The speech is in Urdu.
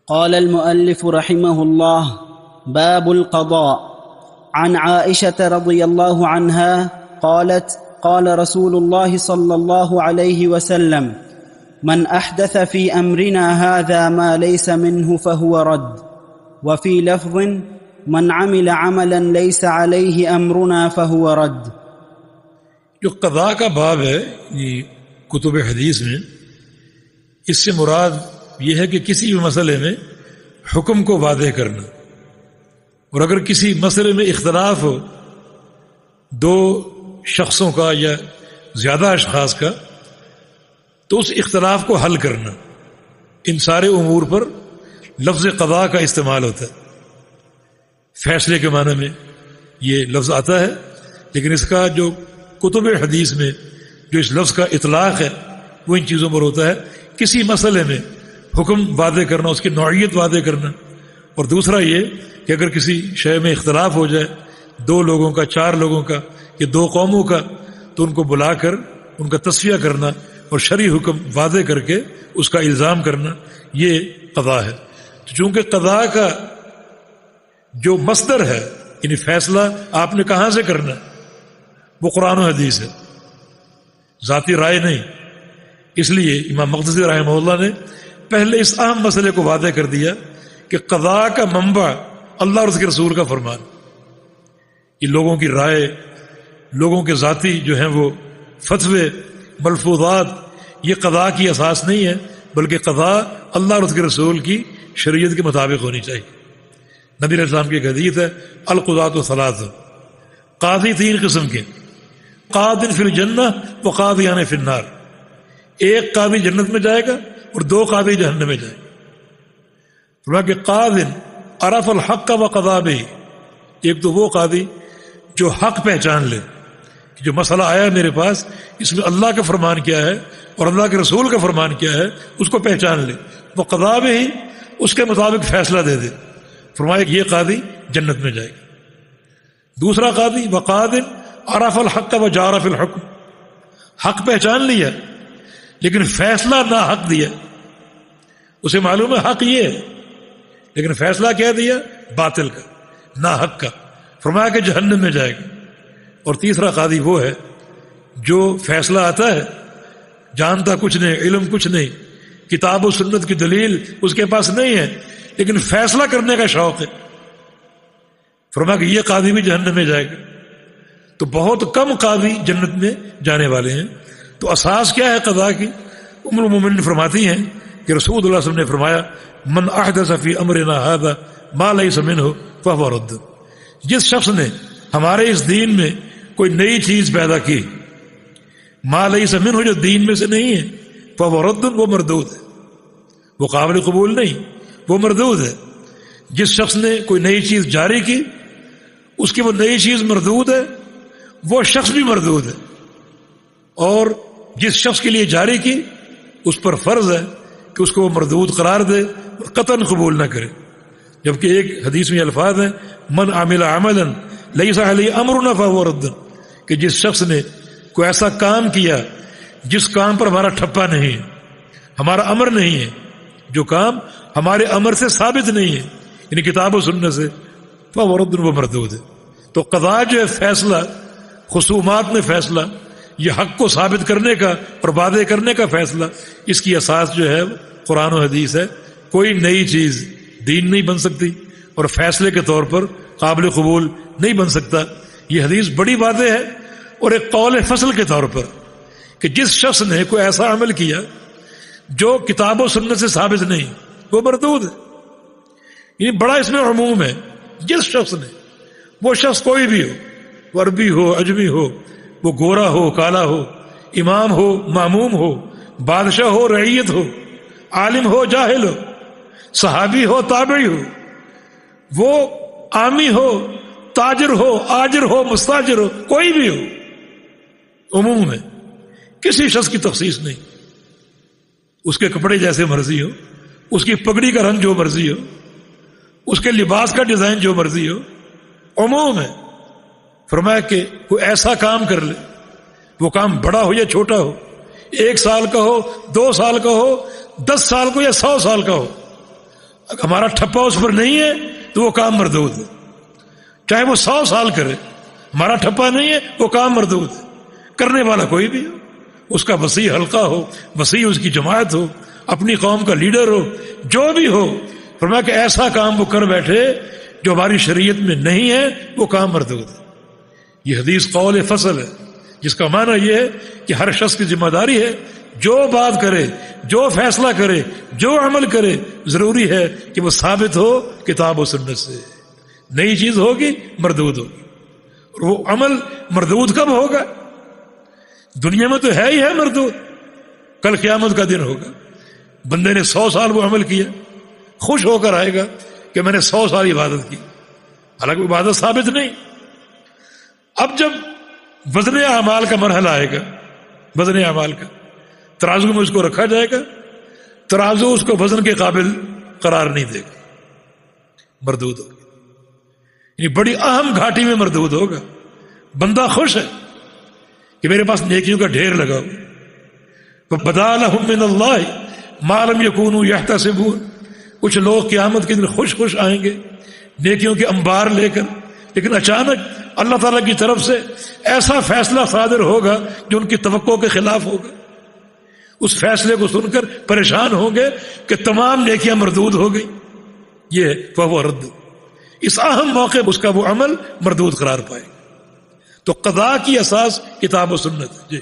قال المؤلف رحمه الله: باب القضاء. عن عائشة رضي الله عنها قالت: قال رسول الله صلى الله عليه وسلم: من أحدث في أمرنا هذا ما ليس منه فهو رد. وفي لفظ: من عمل عملا ليس عليه أمرنا فهو رد. جو قضاء کا باب ہے یہ کتب حدیث میں، اس سے مراد یہ ہے کہ کسی بھی مسئلے میں حکم کو واضح کرنا، اور اگر کسی مسئلے میں اختلاف ہو دو شخصوں کا یا زیادہ اشخاص کا، تو اس اختلاف کو حل کرنا۔ ان سارے امور پر لفظ قضاء کا استعمال ہوتا ہے۔ فیصلے کے معنی میں یہ لفظ آتا ہے، لیکن اس کا جو کتب حدیث میں جو اس لفظ کا اطلاق ہے وہ ان چیزوں پر ہوتا ہے: کسی مسئلے میں حکم واضح کرنا، اس کی نوعیت واضح کرنا، اور دوسرا یہ کہ اگر کسی شے میں اختلاف ہو جائے دو لوگوں کا، چار لوگوں کا یا دو قوموں کا، تو ان کو بلا کر ان کا تصفیہ کرنا اور شرعی حکم واضح کر کے اس کا الزام کرنا، یہ قضاء ہے۔ چونکہ قضاء کا جو مصدر ہے، یعنی فیصلہ آپ نے کہاں سے کرنا ہے، وہ قرآن و حدیث ہے، ذاتی رائے نہیں۔ اس لیے امام مقدسی رحمہ اللہ نے پہلے اس اہم مسئلے کو واضح کر دیا کہ قضاء کا منبع اللہ اور اس کے رسول کا فرمان۔ یہ لوگوں کی رائے، لوگوں کے ذاتی جو ہیں وہ فتوے، ملفوظات، یہ قضاء کی اساس نہیں ہے، بلکہ قضاء اللہ اور اس کے رسول کی شریعت کے مطابق ہونی چاہیے۔ نبی علیہ السلام کی ایک حدیث ہے: القضاۃ ثلاث، قاضی تین قسم کے، قاض فی الجنہ و قاضیان فی النار۔ ایک قاضی جنت میں جائے گا اور دو قاضی جہنم میں جائے گا۔ فرمایا کہ قاض عرف الحق و قضا بہ، ایک تو وہ قاضی جو حق پہچان لے کہ جو مسئلہ آیا میرے پاس اس میں اللہ کا فرمان کیا ہے اور اللہ کے رسول کا فرمان کیا ہے، اس کو پہچان لے، وہ قضا بہ ہی اس کے مطابق فیصلہ دے دے۔ فرمایا کہ یہ قاضی جنت میں جائے گا۔ دوسرا قاضی وقاض عرف الحق و جار فی الحکم، حق پہچان لیا لیکن فیصلہ نا حق دیا، اسے معلوم ہے حق یہ ہے لیکن فیصلہ کیا دیا؟ باطل کا، نا حق کا۔ فرمایا کہ جہنم میں جائے گا۔ اور تیسرا قاضی وہ ہے جو فیصلہ آتا ہے، جانتا کچھ نہیں، علم کچھ نہیں، کتاب و سنت کی دلیل اس کے پاس نہیں ہے، لیکن فیصلہ کرنے کا شوق ہے۔ فرمایا کہ یہ قاضی بھی جہنم میں جائے گا۔ تو بہت کم قاضی جنت میں جانے والے ہیں۔ تو اساس کیا ہے قضاء کی؟ ام المومنین فرماتی ہیں کہ رسول اللہ صلی اللہ علیہ وسلم نے فرمایا: من احدث فی امرنا ھذا ما لیس منہ فہو رد۔ جس شخص نے ہمارے اس دین میں کوئی نئی چیز پیدا کی، ما لیس منہ، جو دین میں سے نہیں ہے، فہو رد، وہ مردود ہے، وہ قابل قبول نہیں، وہ مردود ہے۔ جس شخص نے کوئی نئی چیز جاری کی، اس کی وہ نئی چیز مردود ہے، وہ شخص بھی مردود ہے، اور جس شخص کے لیے جاری کی اس پر فرض ہے کہ اس کو وہ مردود قرار دے اور قطعاً قبول نہ کرے۔ جبکہ ایک حدیث میں الفاظ ہیں: من عمل عملا لیس علیہ امرنا فہو رد، کہ جس شخص نے کوئی ایسا کام کیا جس کام پر ہمارا ٹھپا نہیں ہے، ہمارا امر نہیں ہے، جو کام ہمارے امر سے ثابت نہیں ہے، یعنی کتاب و سنت سے، فہو رد، وہ مردود ہے۔ تو قضاء جو ہے فیصلہ، خصومات میں فیصلہ، یہ حق کو ثابت کرنے کا اور واضح کرنے کا فیصلہ، اس کی اساس جو ہے قرآن و حدیث ہے۔ کوئی نئی چیز دین نہیں بن سکتی اور فیصلے کے طور پر قابل قبول نہیں بن سکتا۔ یہ حدیث بڑی واضح ہے، اور ایک قول فصل کے طور پر کہ جس شخص نے کوئی ایسا عمل کیا جو کتاب و سنت سے ثابت نہیں، وہ مردود ہے۔ یہ بڑا اس میں عموم ہے، جس شخص نے، وہ شخص کوئی بھی ہو، وہ عربی ہو، عجمی ہو، وہ گورا ہو، کالا ہو، امام ہو، ماموم ہو، بادشاہ ہو، رعیت ہو، عالم ہو، جاہل ہو، صحابی ہو، تابعی ہو، وہ عامی ہو، تاجر ہو، آجر ہو، مستاجر ہو، کوئی بھی ہو، عموم ہے، کسی شخص کی تخصیص نہیں۔ اس کے کپڑے جیسے مرضی ہو، اس کی پگڑی کا رنگ جو مرضی ہو، اس کے لباس کا ڈیزائن جو مرضی ہو، عموم ہے۔ فرمایا کہ کوئی ایسا کام کر لے، وہ کام بڑا ہو یا چھوٹا ہو، 1 سال کا ہو، 2 سال کا ہو، 10 سال کا یا 100 سال کا ہو، ہمارا ٹھپا اس پر نہیں ہے تو وہ کام مردود ہے، چاہے وہ 100 سال کرے، ہمارا ٹھپا نہیں ہے وہ کام مردود ہے۔ کرنے والا کوئی بھی ہو، اس کا وسیع حلقہ ہو، وسیع اس کی جماعت ہو، اپنی قوم کا لیڈر ہو، جو بھی ہو، فرمایا کہ ایسا کام وہ کر بیٹھے جو ہماری شریعت میں نہیں ہے وہ کام مردود ہے۔ یہ حدیث قول فصل ہے، جس کا معنی یہ ہے کہ ہر شخص کی ذمہ داری ہے جو بات کرے، جو فیصلہ کرے، جو عمل کرے، ضروری ہے کہ وہ ثابت ہو کتاب و سنت سے۔ نئی چیز ہوگی مردود ہوگی، اور وہ عمل مردود کب ہوگا؟ دنیا میں تو ہے ہی ہے مردود، کل قیامت کا دن ہوگا، بندے نے 100 سال وہ عمل کیا، خوش ہو کر آئے گا کہ میں نے 100 سال عبادت کی، حالانکہ عبادت ثابت نہیں۔ اب جب وزن اعمال کا مرحلہ آئے گا، وزن اعمال کا، ترازو میں اس کو رکھا جائے گا، ترازو اس کو وزن کے قابل قرار نہیں دے گا، مردود ہوگا، یعنی بڑی اہم گھاٹی میں مردود ہوگا۔ بندہ خوش ہے کہ میرے پاس نیکیوں کا ڈھیر لگا ہو، بدا لہم من اللہ ما لم یکونوا یحتسبون۔ کچھ لوگ قیامت کے دن خوش خوش آئیں گے نیکیوں کے انبار لے کر، لیکن اچانک اللہ تعالیٰ کی طرف سے ایسا فیصلہ صادر ہوگا جو ان کی توقع کے خلاف ہوگا۔ اس فیصلے کو سن کر پریشان ہوں گے کہ تمام نیکیاں مردود ہو گئی، یہ فہو رد۔ اس اہم موقع اس کا وہ عمل مردود قرار پائے گا۔ تو قضاء کی اساس کتاب و سنت ہے۔ جی